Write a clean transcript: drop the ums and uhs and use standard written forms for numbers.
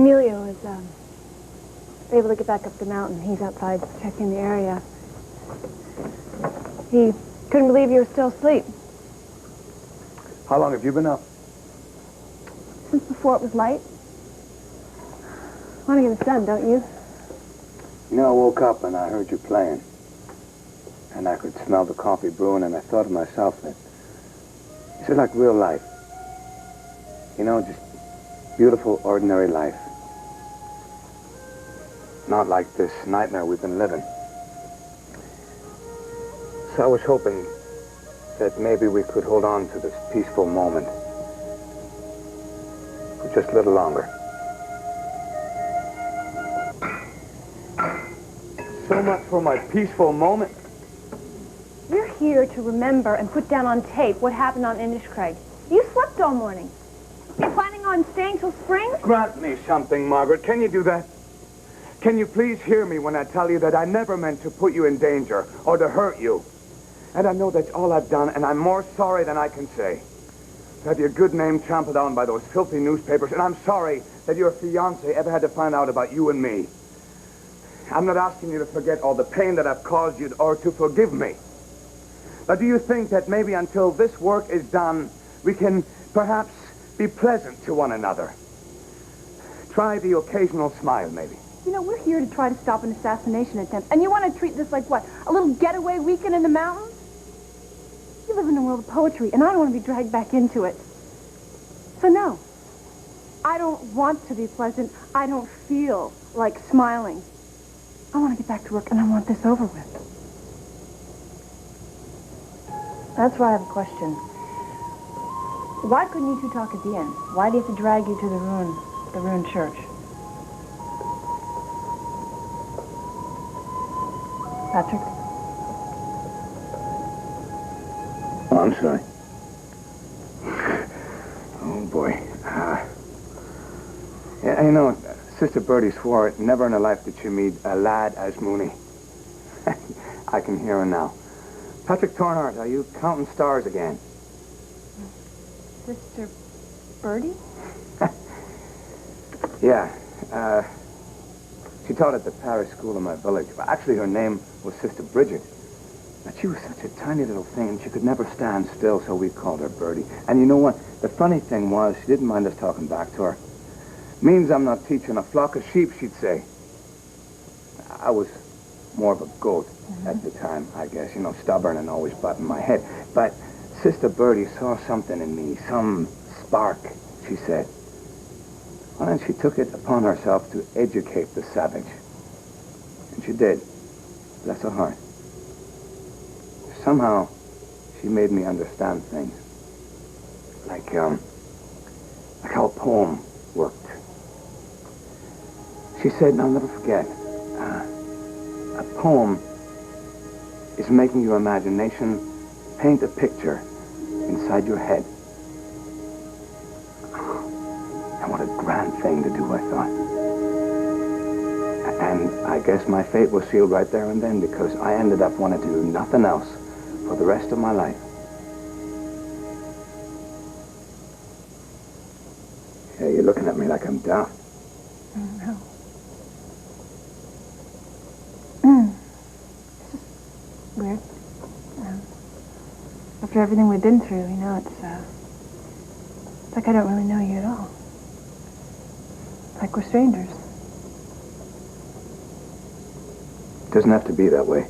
Emilio is, able to get back up the mountain. He's outside checking the area. He couldn't believe you were still asleep. How long have you been up? Since before it was light. Want to get it done, don't you? You know, I woke up and I heard you playing. And I could smell the coffee brewing, and I thought to myself that this is like real life. You know, just beautiful, ordinary life. Not like this nightmare we've been living. So I was hoping that maybe we could hold on to this peaceful moment for just a little longer. So much for my peaceful moment. We're here to remember and put down on tape what happened on Inniscrag. You slept all morning. You're planning on staying till spring? Grant me something, Margaret. Can you do that? Can you please hear me when I tell you that I never meant to put you in danger or to hurt you? And I know that's all I've done, and I'm more sorry than I can say. To have your good name trampled on by those filthy newspapers, and I'm sorry that your fiancé ever had to find out about you and me. I'm not asking you to forget all the pain that I've caused you or to forgive me. But do you think that maybe until this work is done, we can perhaps be pleasant to one another? Try the occasional smile, maybe. You know, we're here to try to stop an assassination attempt. And you want to treat this like what? A little getaway weekend in the mountains? You live in a world of poetry, and I don't want to be dragged back into it. So no. I don't want to be pleasant. I don't feel like smiling. I want to get back to work, and I want this over with. That's why I have a question. Why couldn't you two talk at the end? Why do you have to drag you to the ruined church? Patrick? Oh, I'm sorry. Oh, boy. Yeah, you know, Sister Bertie swore never in her life did she meet a lad as Mooney. I can hear her now. Patrick Tornhart, are you counting stars again? Sister Bertie? Yeah. She taught at the parish school in my village. Actually, her name was Sister Bridget. But she was such a tiny little thing, and she could never stand still, so we called her Bertie. And you know what? The funny thing was, she didn't mind us talking back to her. Means I'm not teaching a flock of sheep, she'd say. I was more of a goat at the time, I guess. You know, stubborn and always butting my head. But Sister Bertie saw something in me, some spark, she said. Well, and she took it upon herself to educate the savage. And she did. Bless her heart. Somehow, she made me understand things. Like how a poem worked. She said, and I'll never forget, a poem is making your imagination paint a picture inside your head. And what a grand thing to do, I thought. And I guess my fate was sealed right there and then, because I ended up wanting to do nothing else for the rest of my life. Yeah, you're looking at me like I'm daft. No. It's just weird. After everything we've been through, you know, it's like I don't really know you at all. Like we're strangers. It doesn't have to be that way.